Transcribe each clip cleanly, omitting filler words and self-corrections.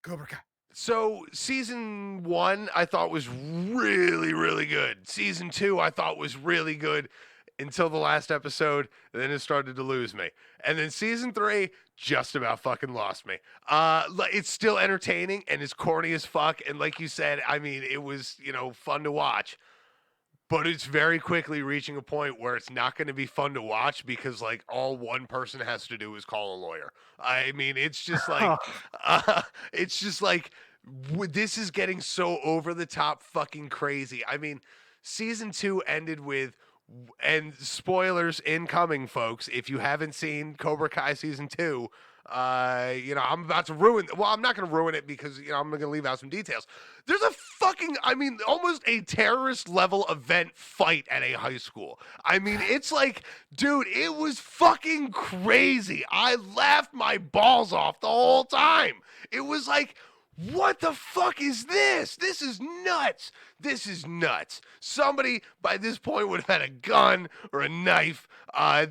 Cobra Kai. So season 1 I thought was really, really good. Season 2 I thought was really good until the last episode, and then it started to lose me. And then season 3 just about fucking lost me. It's still entertaining and it's corny as fuck. And like you said, I mean, it was, fun to watch. But it's very quickly reaching a point where it's not going to be fun to watch because like all one person has to do is call a lawyer. I mean, it's just like, it's just like this is getting so over the top, fucking crazy. I mean, season 2 ended with, and spoilers incoming, folks. If you haven't seen Cobra Kai season 2, I'm about to ruin. Well, I'm not going to ruin it because I'm going to leave out some details. There's a fucking, I mean, almost a terrorist level event fight at a high school. I mean, it's like, dude, it was fucking crazy. I laughed my balls off the whole time. It was like, what the fuck is this? This is nuts. This is nuts. Somebody by this point would have had a gun or a knife.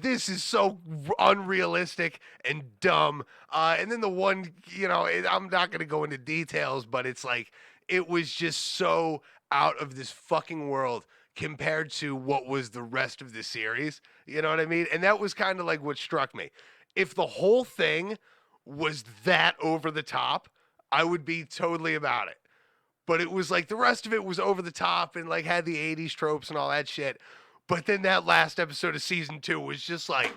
This is so unrealistic and dumb. And then the one, I'm not going to go into details, but it's like, it was just so out of this fucking world compared to what was the rest of the series. You know what I mean? And that was kind of like what struck me. If the whole thing was that over the top, I would be totally about it. But it was like the rest of it was over the top and like had the 80s tropes and all that shit. But then that last episode of season 2 was just like,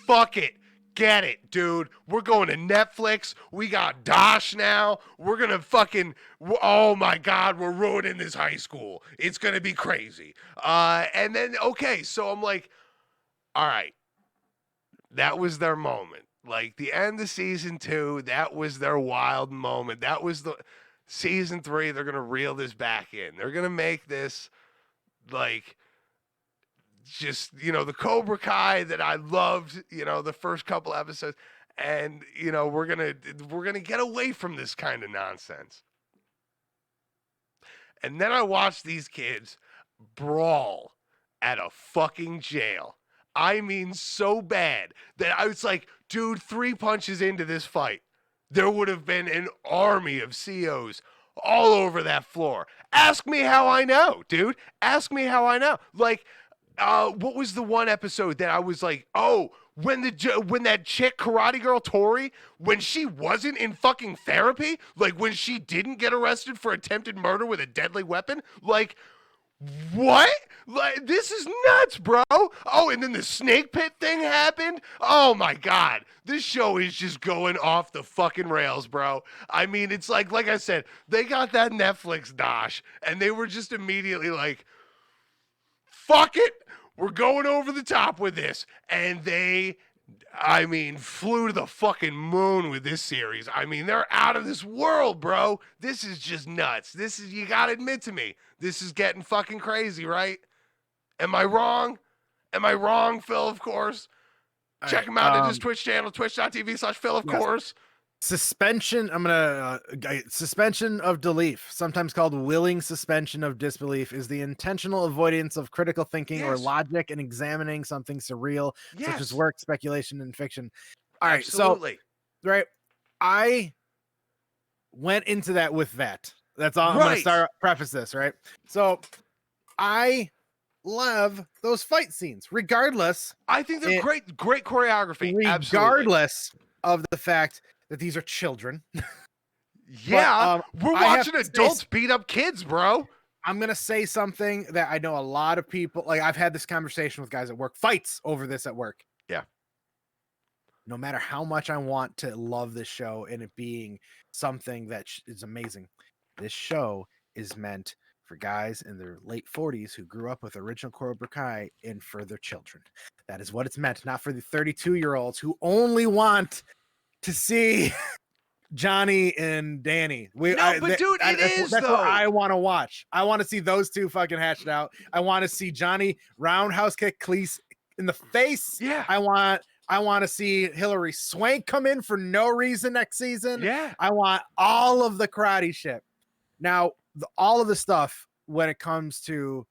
fuck it. Get it, dude. We're going to Netflix. We got Dosh now. We're going to fucking, oh my God, we're ruining this high school. It's going to be crazy. And then, okay, so I'm like, all right, that was their moment. Like the end of season 2, that was their wild moment. That was the season 3. They're going to reel this back in. They're going to make this like, just the Cobra Kai that I loved, the first couple episodes, and we're gonna get away from this kind of nonsense. And then I watched these kids brawl at a fucking jail. I mean, so bad that I was like, dude, 3 punches into this fight, there would have been an army of COs all over that floor. Ask me how I know, dude. Ask me how I know. Like, what was the one episode that I was like, oh, when that chick karate girl Tori, when she wasn't in fucking therapy, like when she didn't get arrested for attempted murder with a deadly weapon, like what? Like this is nuts, bro. Oh, and then the snake pit thing happened. Oh my God, this show is just going off the fucking rails, bro. I mean, it's like I said, they got that Netflix dosh, and they were just immediately like, fuck it, we're going over the top with this. And they, I mean, flew to the fucking moon with this series. I mean, they're out of this world, bro. This is just nuts. This is, you gotta admit to me, this is getting fucking crazy, right? Am I wrong? Am I wrong, Phil, of course? Check him out at his Twitch channel, twitch.tv/Phil, of course. Suspension. Suspension of belief, sometimes called willing suspension of disbelief, is the intentional avoidance of critical thinking or logic and examining something surreal, such as work, speculation, and fiction. All right. Absolutely. So, right. I went into that with that. That's all. I'm going to preface this, right? So I love those fight scenes, regardless. I think they're great choreography. Regardless of the fact that these are children. Yeah, but, we're watching adults beat up kids, bro. I'm going to say something that I know a lot of people, like I've had this conversation with guys at work, fights over this at work. Yeah. No matter how much I want to love this show and it being something that is amazing, this show is meant for guys in their late 40s who grew up with original Cobra Kai and for their children. That is what it's meant, not for the 32-year-olds who only want to see Johnny and Danny. Dude, that's what I want to watch. I want to see those two fucking hashed out. I want to see Johnny roundhouse kick Cleese in the face. Yeah. I want to see Hilary Swank come in for no reason next season. Yeah. I want all of the karate shit. Now, all of the stuff when it comes to,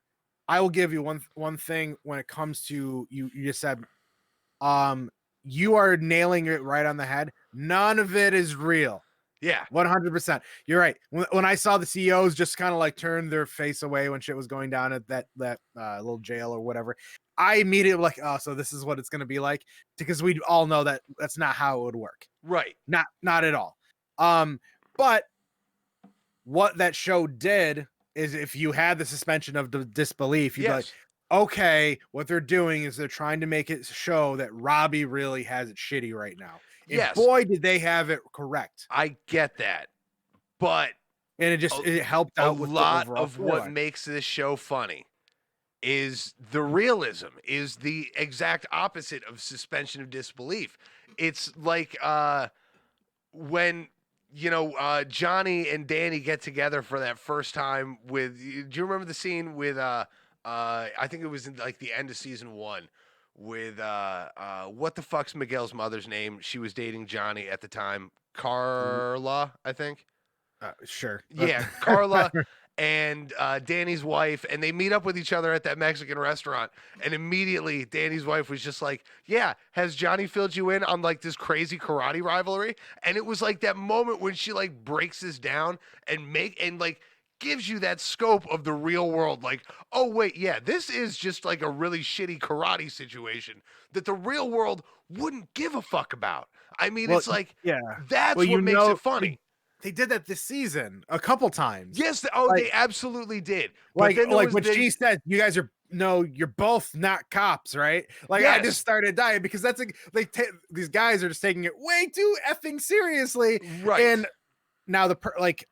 I will give you one thing when it comes to, you just said, you are nailing it right on the head. None of it is real. Yeah. 100%. You're right. When I saw the CEOs just kind of like turn their face away when shit was going down at that little jail or whatever, I immediately like, oh, so this is what it's going to be like, because we all know that that's not how it would work. Right. Not at all. But what that show did is, if you had the suspension of disbelief, you'd be like, Yes. okay, what they're doing is they're trying to make it show that Robbie really has it shitty right now. And Yes. boy, did they have it correct. I get that. But And a, it helped a out with the lot overall of what storyline. makes this show funny is the realism, is the exact opposite of suspension of disbelief. It's like when Johnny and Danny get together for that first time with, do you remember the scene with I think it was in like the end of season 1 with what the fuck's Miguel's mother's name? She was dating Johnny at the time. Carla, I think. Sure. Yeah, Carla and Danny's wife, and they meet up with each other at that Mexican restaurant. And immediately, Danny's wife was just like, "Yeah, has Johnny filled you in on like this crazy karate rivalry?" And it was like that moment when she like breaks this down and like gives you that scope of the real world. Like, oh wait, yeah, this is just like a really shitty karate situation that the real world wouldn't give a fuck about. I mean, Well, it's like yeah. that's Well, what makes it funny. they did that this season a couple times. Yes, Like, they absolutely did. But like, then there like was when she said, "You guys are no, you're both not cops, right?" Like, I just yes, started dying, because that's like these guys are just taking it way too effing seriously. right. And now like,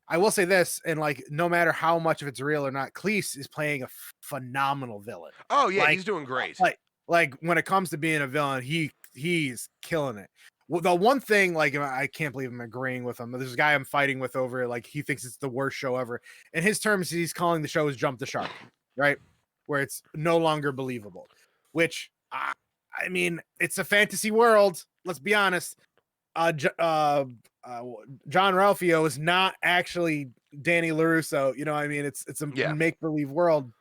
I will say this, and like, no matter how much of it's real or not, Cleese is playing a phenomenal villain. Oh yeah, Like, he's doing great. like, when it comes to being a villain, he's killing it. Well, the one thing, like, I can't believe I'm agreeing with him. There's a guy I'm fighting with over, like, he thinks it's the worst show ever. In his terms, he's calling the show is Jump the Shark, right? Where it's no longer believable. Which, I mean, it's a fantasy world. Let's be honest. John Ralphio is not actually Danny LaRusso. You know what I mean? It's a Yeah. make believe world.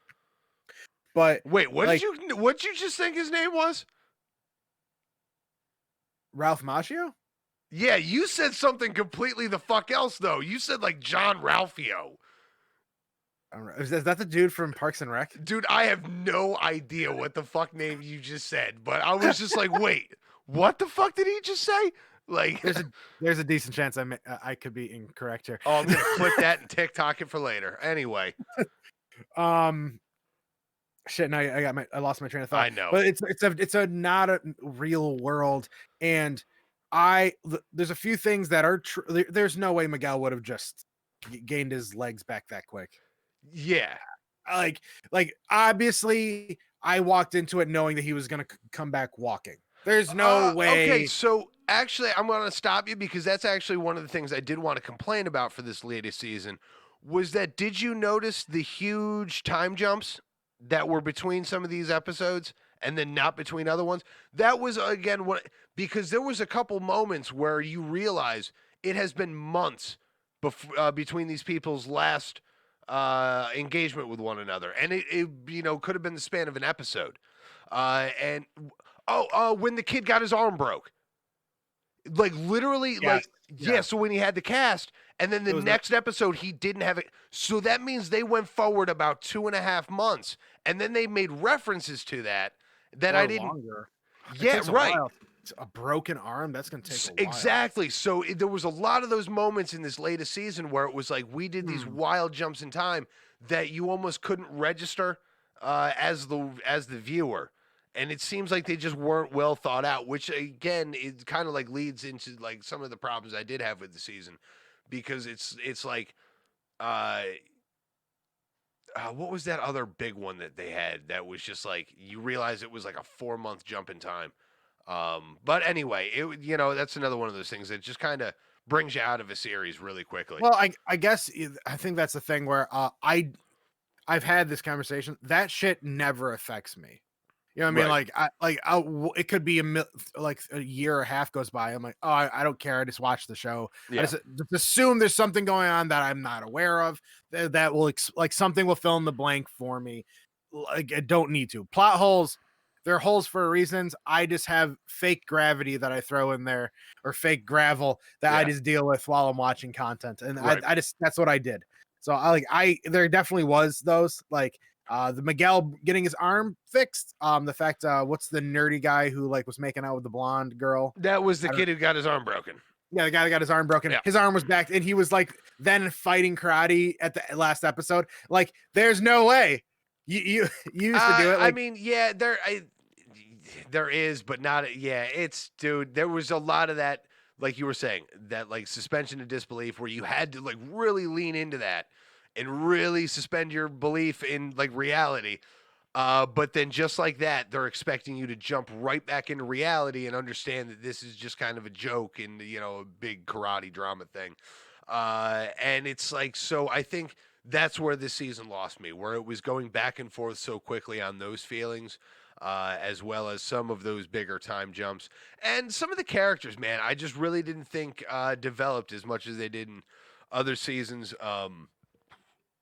But Wait, like, what did you just think his name was? Ralph Macchio? Yeah, you said something completely the fuck else though. You said like John Ralphio. I don't know. Is that the dude from Parks and Rec? Dude, I have no idea what the fuck name you just said, but I was just like, wait, what the fuck did he just say? Like, There's a decent chance I could be incorrect here. oh, I'm gonna clip that and TikTok it for later. Anyway, Shit. Now I lost my train of thought. I know. But it's a not a real world, and there's a few things that are true. There's no way Miguel would have just gained his legs back that quick. Yeah. Like obviously, I walked into it knowing that he was gonna come back walking. There's no way. Okay, so actually, I'm going to stop you because that's actually one of the things I did want to complain about for this latest season. Was that, did you notice the huge time jumps that were between some of these episodes and then not between other ones? That was again because there was a couple moments where you realize it has been months between these people's last engagement with one another, and it could have been the span of an episode. And when the kid got his arm broke. Like literally, Yes, like yeah. so when he had the cast, and then the next episode he didn't have it. So that means they went forward about 2.5 months, and then they made references to that Or I didn't. longer. It Yeah, takes a right. while. It's a broken arm. That's gonna take a while. Exactly. So there was a lot of those moments in this latest season where it was like we did these wild jumps in time that you almost couldn't register as the viewer. And it seems like they just weren't well thought out, which again, it kind of like leads into like some of the problems I did have with the season, because it's like, what was that other big one that they had that was just like you realize it was like a 4-month jump in time. But anyway, that's another one of those things that just kind of brings you out of a series really quickly. Well, I guess I think that's the thing where I've had this conversation. That shit never affects me. You know what I mean? Right. It could be like a year or a half goes by. I'm like, oh, I don't care. I just watch the show. Yeah. I just assume there's something going on that I'm not aware of. That will like something will fill in the blank for me. Like I don't need to plot holes. they're holes for reasons. I just have fake gravity that I throw in there, or fake gravel that I Yeah, just deal with while I'm watching content, and right. I just that's what I did. So I there definitely was those like the Miguel getting his arm fixed. The fact what's the nerdy guy who like was making out with the blonde girl? That was the I don't kid who got his arm broken. Yeah, the guy that got his arm broken. Yeah. His arm was back, and he was like then fighting karate at the last episode. Like, there's no way you used to do it. I Like, mean, yeah, there is, but not. Yeah, it's dude. There was a lot of that, like you were saying, that like suspension of disbelief, where you had to like really lean into that and really suspend your belief in like reality. But then just like that, they're expecting you to jump right back into reality and understand that this is just kind of a joke and a big karate drama thing. And it's like, so I think that's where this season lost me, where it was going back and forth so quickly on those feelings, as well as some of those bigger time jumps. And some of the characters, man, I just really didn't think developed as much as they did in other seasons.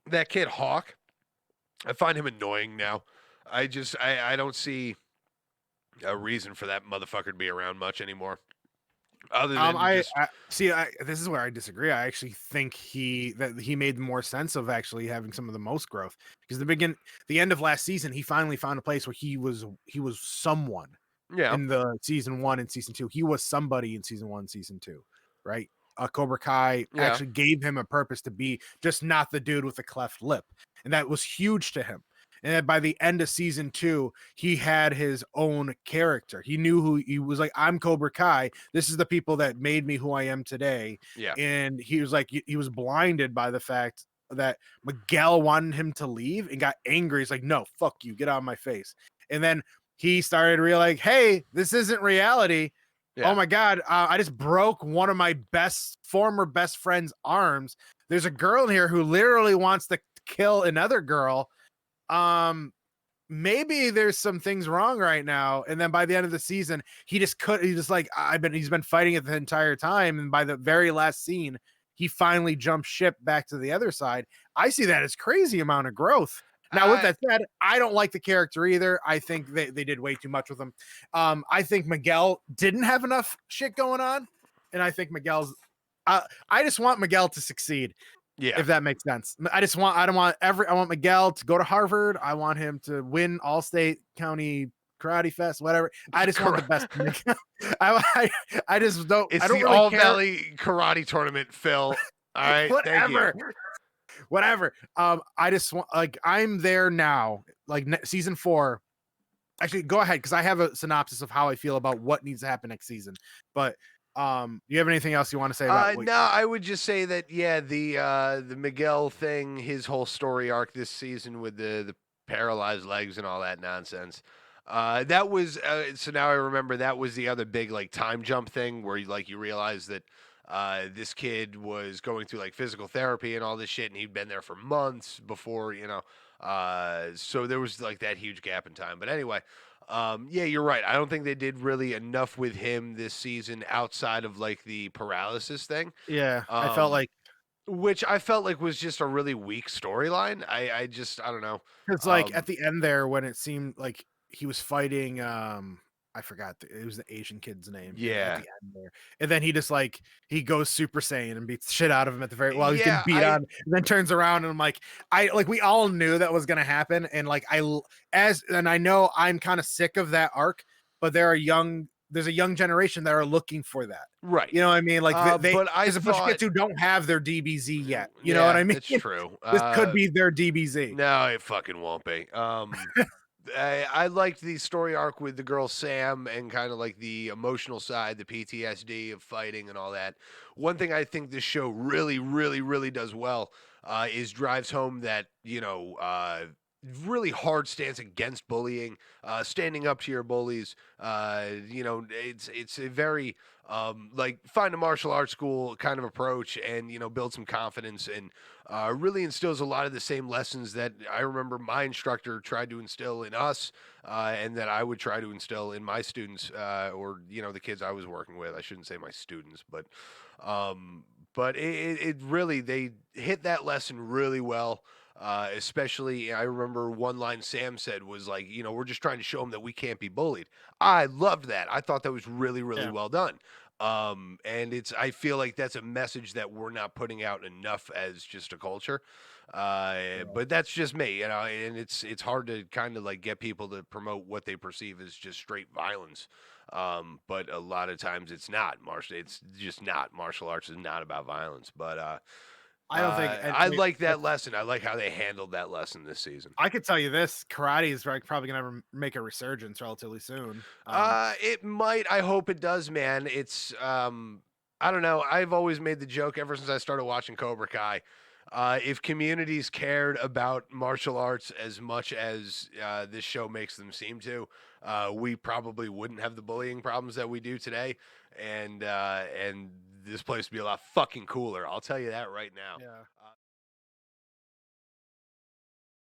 That kid Hawk, I find him annoying now. I don't see a reason for that motherfucker to be around much anymore, other than just I see. This is where I disagree. I actually think he made more sense of actually having some of the most growth because the end of last season, he finally found a place where he was someone yeah, in the season one and season two. He was somebody in season one, season two, right? Cobra Kai yeah, actually gave him a purpose to be just not the dude with the cleft lip, and that was huge to him. And then by the end of season two, he had his own character. He knew who he was. Like, I'm Cobra Kai. This is the people that made me who I am today. yeah. And he was like, he was blinded by the fact that Miguel wanted him to leave and got angry. He's like, no, fuck you, get out of my face. And then he started realizing, hey, this isn't reality. Oh Yeah. my god, I just broke one of my former best friend's arms. There's a girl in here who literally wants to kill another girl. um Maybe there's some things wrong right now. And then by the end of the season, he's been fighting it the entire time, and by the very last scene, he finally jumped ship back to the other side. I see that as crazy amount of growth. Now, with Uh, that said, I don't like the character either. I think they did way too much with him. I think Miguel didn't have enough shit going on, and I think I just want Miguel to succeed, yeah. if that makes sense. I want Miguel to go to Harvard. I want him to win all state county karate fest, whatever. I just want the best for Miguel. I just don't, It's I don't the really All care. Valley Karate Tournament, Phil. All right, thank you. Whatever. I just want, like, I'm there now, like season 4. Actually, go ahead, because I have a synopsis of how I feel about what needs to happen next season. But you have anything else you want to say about No, I would just say that yeah, the Miguel thing, his whole story arc this season with the paralyzed legs and all that nonsense. That was so now I remember that was the other big like time jump thing where you realize that this kid was going through like physical therapy and all this shit, and he'd been there for months before, so there was like that huge gap in time. But anyway, yeah, you're right. I don't think they did really enough with him this season outside of like the paralysis thing, Yeah, I felt um, like which I felt like was just a really weak storyline. I don't know. it's like at Um, the end there when it seemed like he was fighting I forgot it was the Asian kid's name at yeah, the end there. And then he goes Super Saiyan and beats the shit out of him at the very while he's getting yeah, beat on, and then turns around, and I'm like, we all knew that was gonna happen. And like I know I'm kind of sick of that arc, but there's a young generation that are looking for that. right. You know what I mean? Like But I there's a bunch of thought, kids who don't have their DBZ yet. You know what yeah, I mean? that's true. This could be their DBZ. No, it fucking won't be. I liked the story arc with the girl Sam and kind of like the emotional side, the PTSD of fighting and all that. One thing I think this show really, really, really does well is drives home that really hard stance against bullying, standing up to your bullies. It's a very like find a martial arts school kind of approach, and build some confidence, and really instills a lot of the same lessons that I remember my instructor tried to instill in us, and that I would try to instill in my students, or the kids I was working with. I shouldn't say my students, um, but it really they hit that lesson really well. Especially, I remember one line Sam said was like, we're just trying to show them that we can't be bullied. I loved that. I thought that was really, really Yeah. well done. And I feel like that's a message that we're not putting out enough as just a culture. Yeah. But that's just me, and it's hard to kind of like get people to promote what they perceive as just straight violence. But a lot of times it's not martial. It's just not martial arts is not about violence. But I don't think, and I I mean, like that that's, lesson. I like how they handled that lesson this season. I could tell you this: karate is like probably gonna make a resurgence relatively soon. It might. I hope it does, man. I don't know. I've always made the joke ever since I started watching Cobra Kai. If communities cared about martial arts as much as this show makes them seem to, we probably wouldn't have the bullying problems that we do today, and this place would be a lot fucking cooler. I'll tell you that right now. Yeah.